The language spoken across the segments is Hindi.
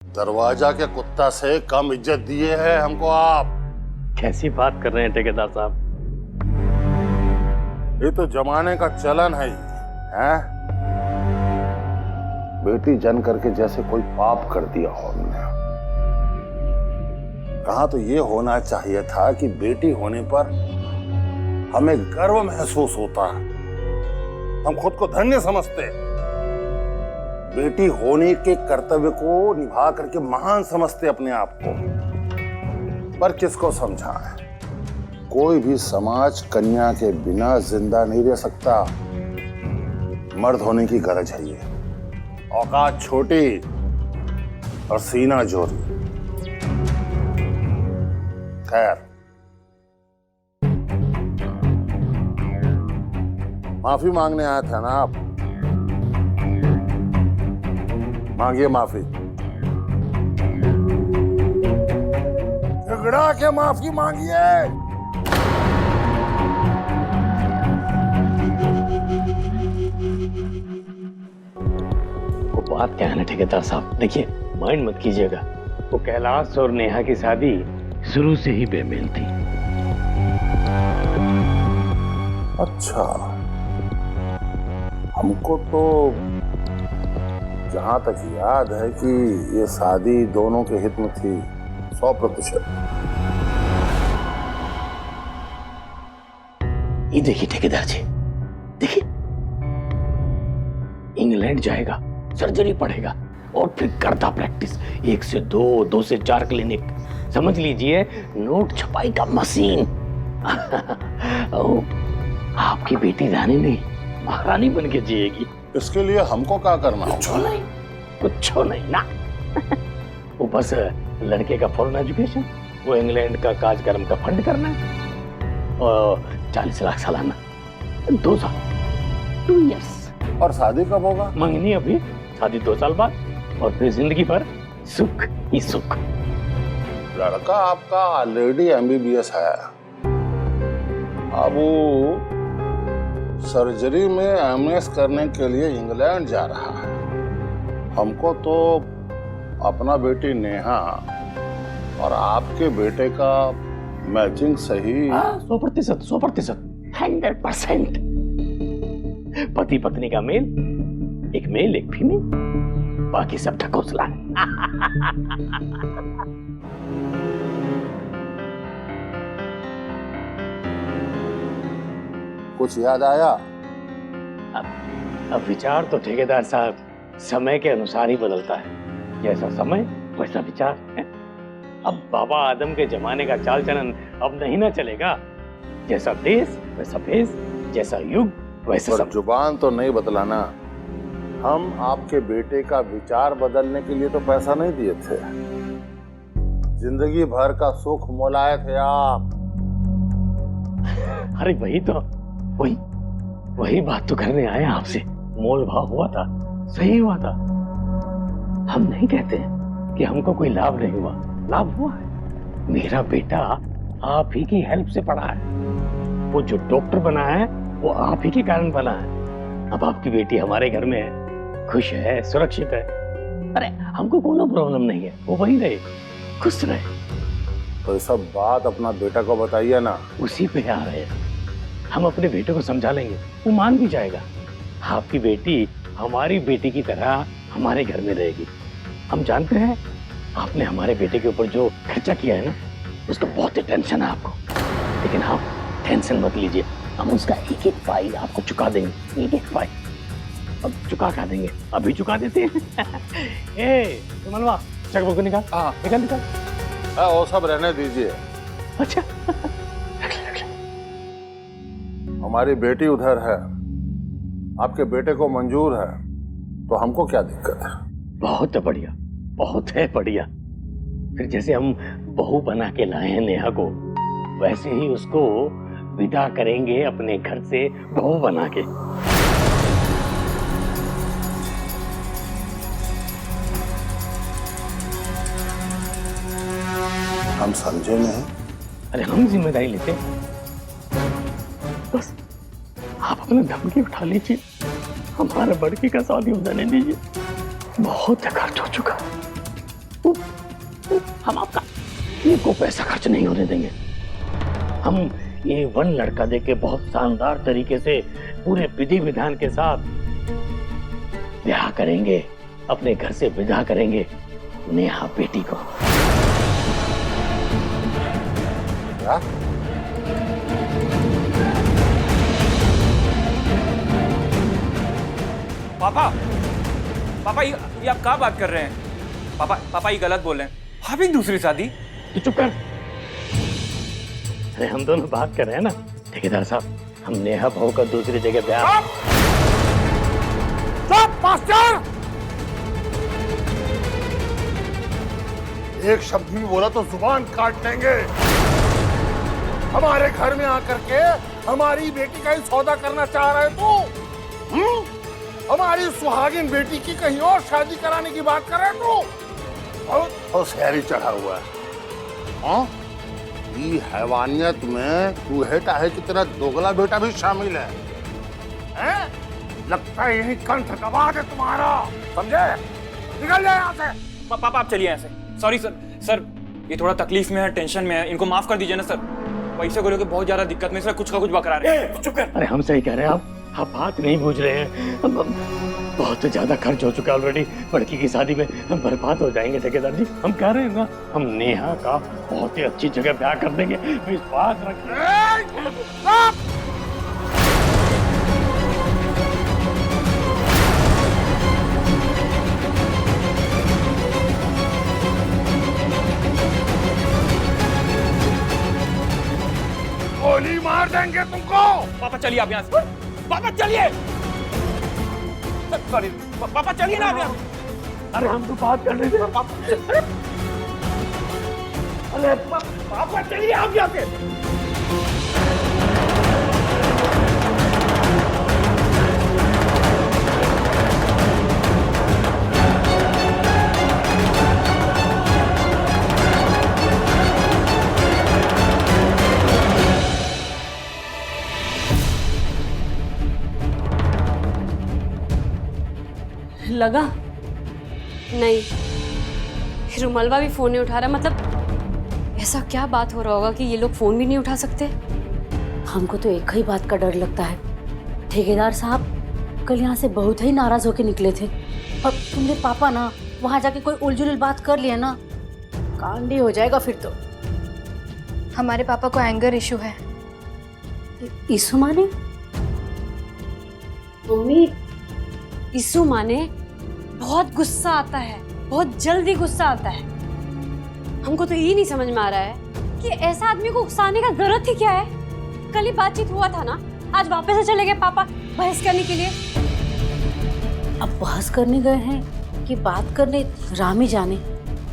दरवाजा के कुत्ता से कम इज्जत दिए है हमको आप। कैसी बात कर रहे हैं ठेकेदार साहब? ये तो जमाने का चलन है, हैं? बेटी जन करके जैसे कोई पाप कर दिया हो हमने। कहा तो ये होना चाहिए था कि बेटी होने पर हमें गर्व महसूस होता, हम खुद को धन्य समझते, बेटी होने के कर्तव्य को निभा करके महान समझते अपने आप को। पर किसको समझाएं? कोई भी समाज कन्या के बिना जिंदा नहीं रह सकता। मर्द होने की गरज है ये। औकात छोटी और सीना जोरी। खैर, माफी मांगने आए थे ना आप? मांगिए माफी। झगड़ा के माफी मांगिए। वो बात क्या है ना ठेकेदार साहब, देखिए माइंड मत कीजिएगा। वो कैलाश और नेहा की शादी शुरू से ही बेमेल थी। अच्छा, हमको तो जहां तक याद है कि ये शादी दोनों के हित में थी 100%। ये देखिए ठेकेदार जी, देखिए इंग्लैंड जाएगा, सर्जरी पढ़ेगा और फिर करता प्रैक्टिस। 1 से 2, 2 से 4 क्लिनिक, समझ लीजिए नोट छपाई का मशीन। आपकी बेटी रानी नहीं महारानी बन के जिएगी। इसके लिए हमको क्या करना होगा? कुछ नहीं ना। वो बस लड़के का फॉरेन एजुकेशन, वो इंग्लैंड का कार्यक्रम का फंड करना है और 40 लाख सालाना, 2 साल, 2 इयर्स। और शादी कब होगा? मंगनी अभी, शादी 2 साल बाद, और फिर जिंदगी भर सुख ही सुख। लड़का आपका ऑलरेडी MBBS है, अब वो सर्जरी में MS करने के लिए इंग्लैंड जा रहा है। हमको तो अपना बेटी नेहा और आपके बेटे का मैचिंग सही। 100%, 100%, पति पत्नी का मेल, एक मेल एक फीमेल, बाकी सब ढकोसला। कुछ याद आया? अब विचार तो ठेकेदार साहब समय के अनुसार ही बदलता है, जैसा समय वैसा विचार है। अब बाबा आदम के जमाने का चाल चलन अब नहीं ना चलेगा। जैसा देश वैसा भेष, जैसा युग वैसा सब। जुबान तो नहीं बदलाना। हम आपके बेटे का विचार बदलने के लिए तो पैसा नहीं दिए थे, जिंदगी भर का सुख मोलाए थे आप। अरे वही तो, वही बात तो करने आए आपसे। मोल भाव हुआ था, सही हुआ था। हम नहीं कहते कि हमको कोई लाभ नहीं हुआ, लाभ हुआ है। मेरा बेटा आप ही की हेल्प से पढ़ा है। वो जो डॉक्टर बना है वो आप ही के कारण बना है। अब आपकी बेटी हमारे घर में है, खुश है, सुरक्षित है। अरे हमको कोई प्रॉब्लम नहीं है, वो वही रहे, खुश रहे। तो ये सब बात अपना बेटा को बताइए ना। उसी पे आ रहे हैं। हम अपने बेटे को समझा लेंगे, वो मान भी जाएगा। आपकी बेटी हमारी बेटी की तरह हमारे घर में रहेगी। हम जानते हैं आपने हमारे बेटे के ऊपर जो खर्चा किया है ना, उसका बहुत ही टेंशन है आपको, लेकिन आप टेंशन मत लीजिए। हम उसका एक एक फाइल आपको चुका देंगे, एक एक फाइल अब चुका कर देंगे। अभी चुका देते हैं। ए मनवा, चेकबुक को निकाल। निकाल। वो सब रहने दीजिए। अच्छा, हमारी बेटी उधर है, आपके बेटे को मंजूर है, तो हमको क्या दिक्कत है? बहुत बढ़िया, बहुत है बढ़िया। फिर जैसे हम बहू बना के लाए हैं नेहा को, वैसे ही उसको विदा करेंगे अपने घर से बहू बना के। हम समझे नहीं। अरे हम जिम्मेदारी लेते हैं, बस आप अपने धमकी उठा लीजिए, हमारे बड़की का शादी हो जाने दीजिए। बहुत खर्च हो चुका, हम आपका एक को पैसा खर्च नहीं होने देंगे। हम A1 लड़का देके बहुत शानदार तरीके से पूरे विधि विधान के साथ ब्याह करेंगे, अपने घर से विदा करेंगे नेहा बेटी को। क्या? पापा पापा ये आप क्या बात कर रहे हैं? पापा ये गलत बोल रहे हैं। आप एक दूसरी शादी? तू चुप कर। अरे हम दोनों बात कर रहे हैं ना ठेकेदार साहब, हम नेहा बहू का दूसरी जगह ब्याह। Stop master! एक शब्द भी बोला तो जुबान काट देंगे। हमारे घर में आकर के हमारी बेटी का ही सौदा करना चाह रहे तू? हमारी सुहागिन बेटी की कहीं और शादी कराने की बात कर रहे तू? बहुत होशियारी चढ़ा हुआ है। हाँ? ये हैवानियत में चूहे टाहे की तरह दोगला बेटा भी शामिल है, हैं? लगता है यही कंठ दबा दे तुम्हारा, समझे? निकल जाए यहाँ से। पापा आप चलिए यहाँ से। सॉरी सर ये थोड़ा तकलीफ में है, टेंशन में है, इनको माफ कर दीजिए ना सर। पैसे को लेकर बहुत ज्यादा दिक्कत में, सर कुछ का कुछ बकरा रहे हैं। चुप कर। अरे हम सही कह रहे हैं, आप बात नहीं बूझ रहे हैं। बहुत ज्यादा खर्च हो चुका है ऑलरेडी, लड़की की शादी में हम बर्बाद हो जाएंगे ठेकेदार जी। हम कह रहे हैं ना, हम नेहा का बहुत ही अच्छी जगह ब्याह कर देंगे, विश्वास रखिए। गोली मार देंगे तुमको। पापा चलिए आप यहाँ से। पापा चलिए। सॉरी पापा चलिए ना आप यहाँ से। अरे हम तो बात कर रहे थे। अरे पापा चलिए आप यहाँ से। लगा नहीं, रुमलवा भी फोन नहीं उठा रहा। मतलब ऐसा क्या बात हो रहा होगा कि ये लोग फोन भी नहीं उठा सकते? हमको तो एक ही बात का डर लगता है, ठेकेदार साहब कल यहाँ से बहुत ही नाराज होके निकले थे। अब तुमने पापा ना वहाँ जाके कोई उलझुल बात कर लिया ना, कांड ही हो जाएगा फिर तो। हमारे पापा को एंगर इशू है। इशू माने? मम्मी, इशू माने बहुत गुस्सा आता है, बहुत जल्दी गुस्सा आता है। हमको तो ये नहीं समझ में आ रहा है कि ऐसा आदमी को गुस्साने का जरूरत ही क्या है। कल ही बातचीत हुआ था ना, आज वापस से चले गए पापा बहस करने के लिए। अब बहस करने गए हैं कि बात करने, राम ही जाने।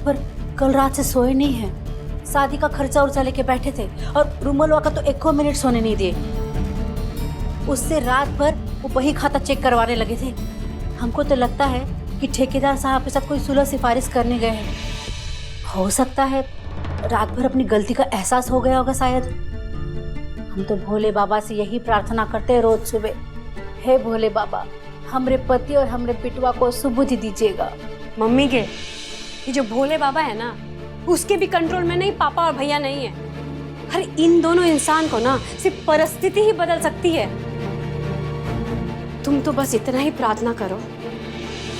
पर कल रात से सोए नहीं हैं, शादी का खर्चा उर्चा लेके बैठे थे और रुमलवा का तो एको मिनट सोने नहीं दिए। उससे रात भर वो बही खाता चेक करवाने लगे थे। हमको तो लगता है कि ठेकेदार साहब के साथ कोई सुलह सिफारिश करने गए हैं। हो सकता है रात भर अपनी गलती का एहसास हो गया होगा शायद। हम तो भोले बाबा से यही प्रार्थना करते हैं रोज सुबह, हे भोले बाबा हमरे पति और हमरे पिटवा को सुबुद्धि दीजिएगा। मम्मी के ये जो भोले बाबा है ना, उसके भी कंट्रोल में नहीं, पापा और भैया नहीं है। अरे इन दोनों इंसान को ना सिर्फ परिस्थिति ही बदल सकती है। तुम तो बस इतना ही प्रार्थना करो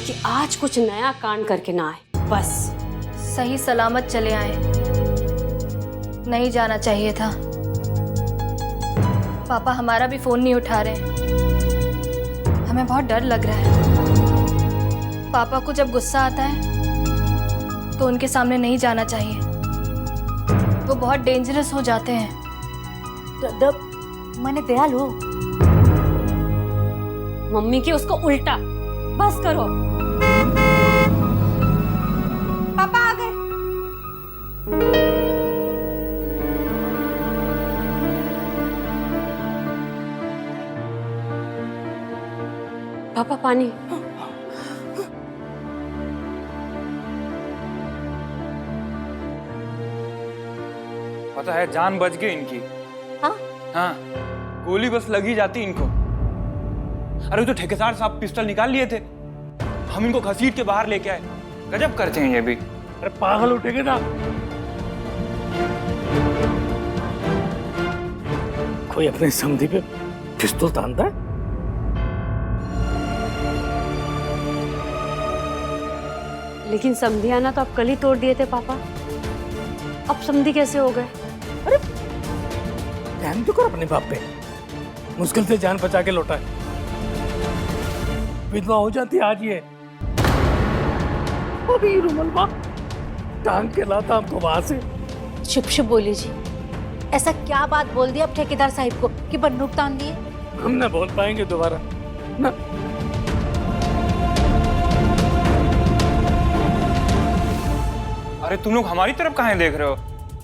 कि आज कुछ नया कांड करके ना आए, बस। सही सलामत चले आए, नहीं जाना चाहिए था। पापा हमारा भी फोन नहीं उठा रहे, हमें बहुत डर लग रहा है। पापा को जब गुस्सा आता है तो उनके सामने नहीं जाना चाहिए, वो बहुत डेंजरस हो जाते हैं। मैंने दयालु मम्मी की उसको उल्टा, बस करो। पापा आ गए। पापा पानी। पता है जान बच गई इनकी। हाँ? हाँ, गोली बस लगी जाती इनको। अरे तो ठेकेदार साहब पिस्टल निकाल लिए थे, हम इनको घसीट के बाहर लेके आए। गजब करते हैं ये भी। अरे पागल उठेगे ना। कोई अपने समधी पे पिस्तौल तानता है? लेकिन समधियाना तो आप कल ही तोड़ दिए थे पापा, अब समधी कैसे हो गए? ध्यान तो कर अपने बाप पे, मुश्किल से जान बचा के लौटा है। विधवा हो जाती आज ये। अभी रुमल माँ टांग के लाता हमको वहां से। चुप चुप बोली जी, ऐसा क्या बात बोल दी अब ठेकेदार साहब को कि बंदूक तान दिए? हम ना बोल पाएंगे दोबारा ना। अरे तुम लोग हमारी तरफ कहाँ देख रहे हो?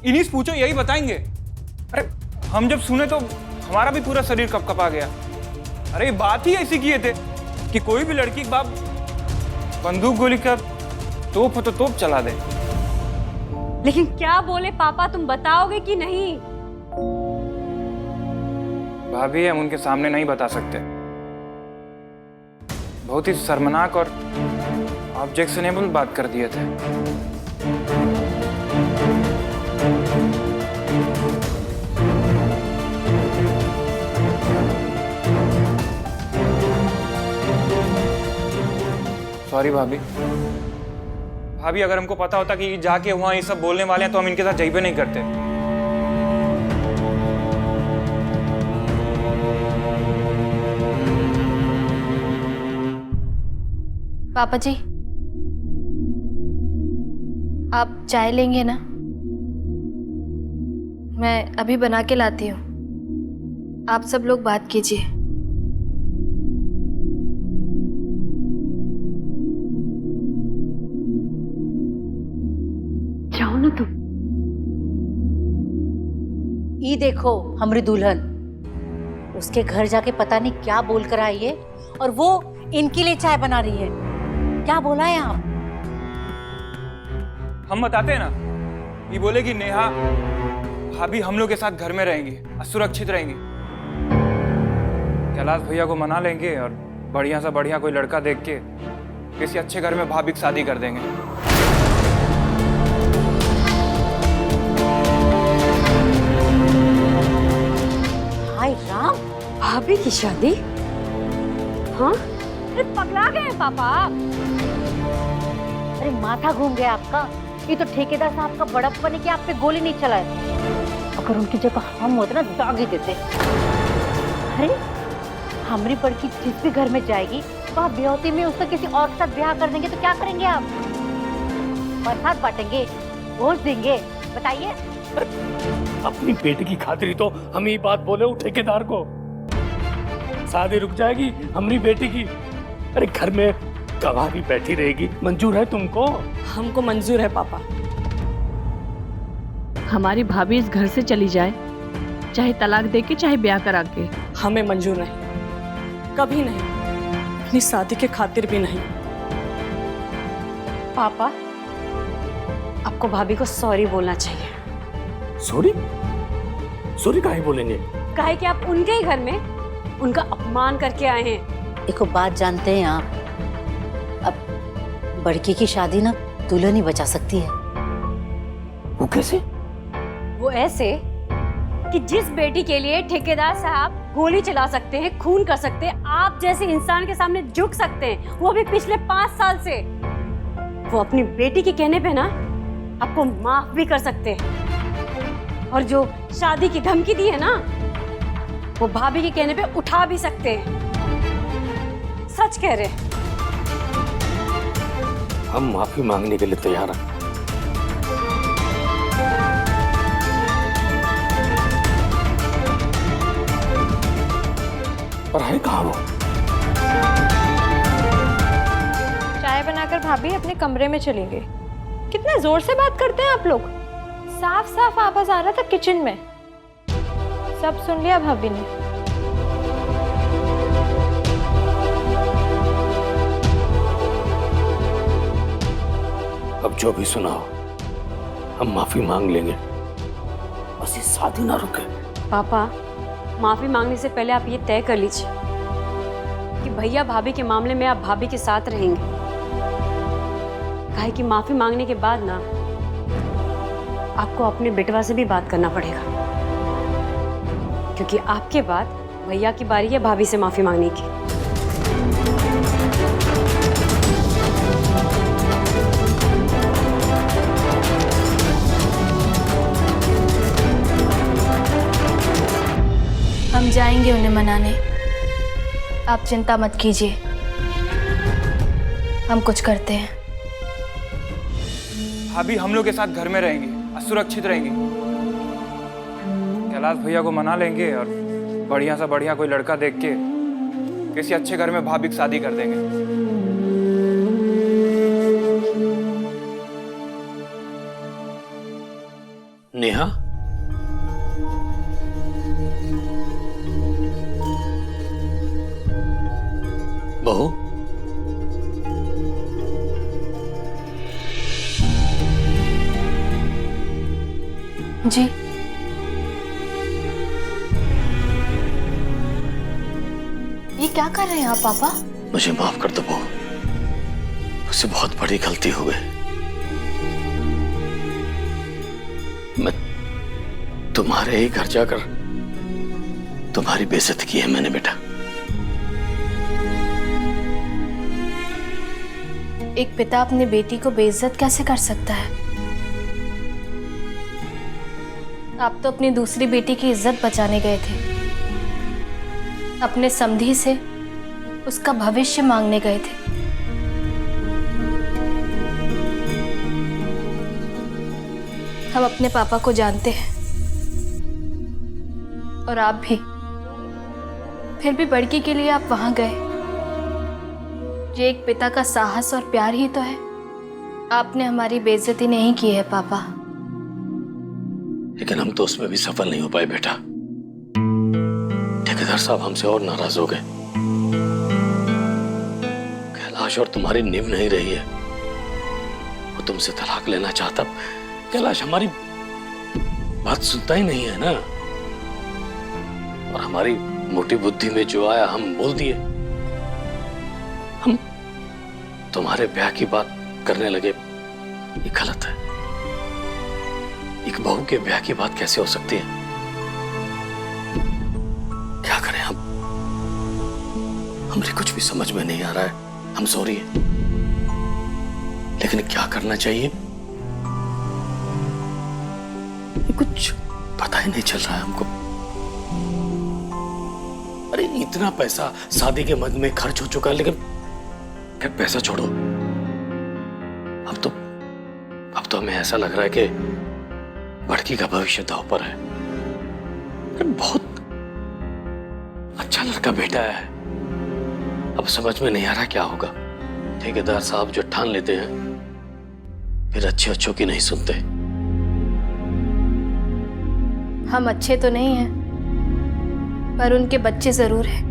इन्हीं से पूछो, यही बताएंगे। अरे हम जब सुने तो हमारा भी पूरा शरीर कपकपा गया। अरे ये बात ही ऐसी किए थे कि कोई भी लड़की के बाप बंदूक गोली का तोप हो तो तोप चला दे। लेकिन क्या बोले पापा, तुम बताओगे कि नहीं? भाभी हम उनके सामने नहीं बता सकते, बहुत ही शर्मनाक और ऑब्जेक्शनेबल बात कर दिए थे। सॉरी भाभी। भाभी अगर हमको पता होता कि जाके वहां ये सब बोलने वाले हैं तो हम इनके साथ जाइबे नहीं करते। पापा जी, आप चाय लेंगे ना? मैं अभी बना के लाती हूँ, आप सब लोग बात कीजिए। जाओ ना तुम। ये देखो हमारी दुल्हन, उसके घर जाके पता नहीं क्या बोल कर आई है और वो इनके लिए चाय बना रही है। क्या बोला है आप? हम बताते हैं ना, ये बोले कि नेहा भाभी हम लोग के साथ घर में रहेंगी, सुरक्षित रहेंगी। कैलाश भैया को मना लेंगे और बढ़िया सा बढ़िया कोई लड़का देख के किसी अच्छे घर में भाभी की शादी कर देंगे। हाय राम, भाभी की शादी? हाँ, अरे पगला गए हैं पापा आप। अरे माथा घूम गया आपका। ये तो ठेकेदार साहब का बड़प्पन है कि आप पे गोली नहीं चलाए। अगर उनकी जगह हम होते ना दाग ही देते। अरे हमारी बड़की जिस भी घर में जाएगी वह ब्याहती में उसका किसी और के साथ ब्याह कर देंगे तो क्या करेंगे आप? बरसात बांटेंगे, भोज देंगे, बताइए। अपनी बेटी की खातिर तो हम ये बात बोले वो ठेकेदार को। शादी रुक जाएगी हमारी बेटी की। अरे घर में गवाह भी बैठी रहेगी, मंजूर है तुमको? हमको मंजूर है पापा। हमारी भाभी इस घर से चली जाए, चाहे तलाक दे के चाहे ब्याह करा के, हमें मंजूर नहीं, कभी नहीं, अपनी शादी के खातिर भी नहीं। पापा, आपको भाभी को सॉरी बोलना चाहिए। सॉरी? सॉरी काहे बोलेंगे? काहे कि आप उनके ही घर में उनका अपमान करके आए हैं। एक बात जानते हैं आप, अब बड़की की शादी ना दुल्हन ही बचा सकती है। वो कैसे? वो ऐसे कि जिस बेटी के लिए ठेकेदार साहब गोली चला सकते हैं, खून कर सकते हैं, आप जैसे इंसान के सामने झुक सकते हैं, वो भी पिछले 5 साल से। वो अपनी बेटी के कहने पे ना आपको माफ भी कर सकते हैं। और जो शादी की धमकी दी है ना, वो भाभी के कहने पे उठा भी सकते हैं। सच कह रहे हैं। हम माफी मांगने के लिए तैयार हैं। पर है कहाँ वो? चाय बनाकर भाभी अपने कमरे में चली गई। कितने जोर से बात करते हैं आप लोग। साफ साफ आवाज आ रहा था किचन में, सब सुन लिया भाभी ने। अब जो भी सुनाओ, हम माफी मांग लेंगे, बस ये शादी ना रुके। पापा, माफी मांगने से पहले आप ये तय कर लीजिए कि भैया भाभी के मामले में आप भाभी के साथ रहेंगे कहा है कि माफी मांगने के बाद ना आपको अपने बेटवा से भी बात करना पड़ेगा, क्योंकि आपके बाद भैया की बारी है भाभी से माफी मांगने की। हम जाएंगे उन्हें मनाने, आप चिंता मत कीजिए, हम कुछ करते हैं। भाभी हम लोग के साथ घर में रहेंगे और सुरक्षित रहेंगे। कैलाश भैया को मना लेंगे और बढ़िया सा बढ़िया कोई लड़का देख के किसी अच्छे घर में भाभी की शादी कर देंगे। नेहा, बहू, जी ये क्या कर रहे हैं आप पापा? मुझे माफ कर दो बहू, मुझसे बहुत बड़ी गलती हो गई। मैं तुम्हारे ही घर जाकर तुम्हारी बेइज्जती की है मैंने बेटा। एक पिता अपनी बेटी को बेइज्जत कैसे कर सकता है? आप तो अपनी दूसरी बेटी की इज्जत बचाने गए थे, अपने समधी से उसका भविष्य मांगने गए थे। हम अपने पापा को जानते हैं और आप भी, फिर भी बड़की के लिए आप वहां गए। ये एक पिता का साहस और प्यार ही तो है। आपने हमारी बेइज्जती नहीं की है पापा। लेकिन हम तो उसमें भी सफल नहीं हो पाए बेटा। ठेकेदार साहब हमसे और नाराज हो गए। कैलाश और तुम्हारी नींव नहीं रही है। वो तुमसे तलाक लेना चाहता। कैलाश हमारी बात सुनता ही नहीं है ना, और हमारी मोटी बुद्धि में जो आया हम बोल दिए। हम तुम्हारे ब्याह की बात करने लगे, ये गलत है। एक बहू के ब्याह की बात कैसे हो सकती है? क्या करें हम? हमें कुछ भी समझ में नहीं आ रहा है। हम सॉरी है, लेकिन क्या करना चाहिए ये कुछ पता ही नहीं चल रहा है हमको। अरे इतना पैसा शादी के मद में खर्च हो चुका है, लेकिन क्या पैसा छोड़ो। अब तो हमें ऐसा लग रहा है कि बड़की का भविष्य दांव पर है। बहुत अच्छा लड़का बेटा है। अब समझ में नहीं आ रहा क्या होगा। ठेकेदार साहब जो ठान लेते हैं फिर अच्छों की नहीं सुनते। हम अच्छे तो नहीं हैं, पर उनके बच्चे जरूर हैं।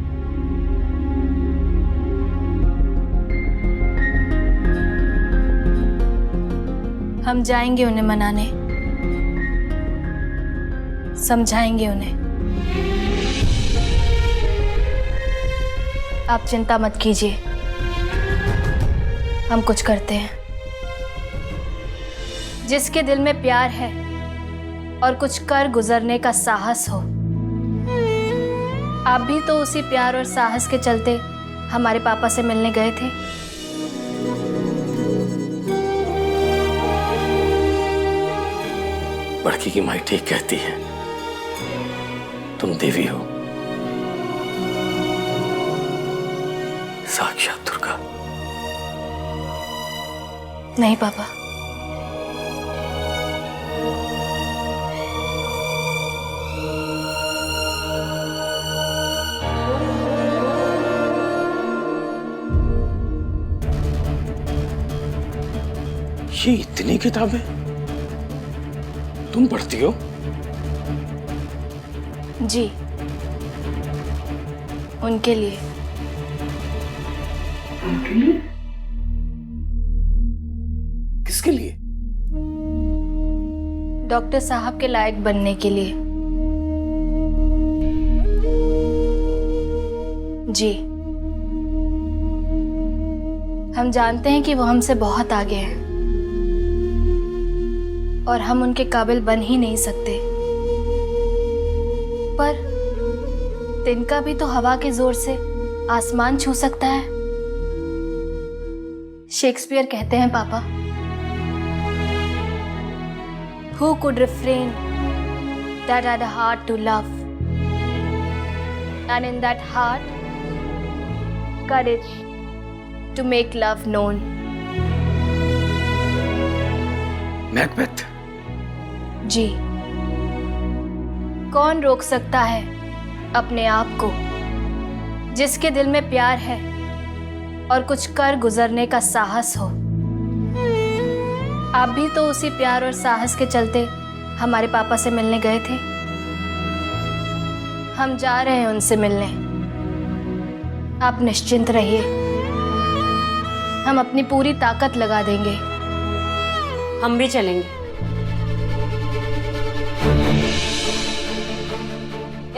हम जाएंगे उन्हें मनाने, समझाएंगे उन्हें। आप चिंता मत कीजिए, हम कुछ करते हैं। जिसके दिल में प्यार है और कुछ कर गुजरने का साहस हो, आप भी तो उसी प्यार और साहस के चलते हमारे पापा से मिलने गए थे। बड़की की माई ठीक कहती है, तुम देवी हो, साक्षात दुर्गा। नहीं पापा, ये इतनी किताबें तुम पढ़ती हो? जी, उनके लिए। किसके लिए? डॉक्टर साहब के लायक बनने के लिए। जी, हम जानते हैं कि वो हमसे बहुत आगे हैं। और हम उनके काबिल बन ही नहीं सकते। पर तिनका भी तो हवा के जोर से आसमान छू सकता है। शेक्सपियर कहते हैं पापा, Who could refrain that had a heart to love, and in that heart courage to make love known. Macbeth, जी, कौन रोक सकता है अपने आप को जिसके दिल में प्यार है और कुछ कर गुजरने का साहस हो। आप भी तो उसी प्यार और साहस के चलते हमारे पापा से मिलने गए थे। हम जा रहे हैं उनसे मिलने, आप निश्चिंत रहिए, हम अपनी पूरी ताकत लगा देंगे। हम भी चलेंगे।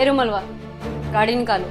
ए रुमलवा, गाड़ी निकालो।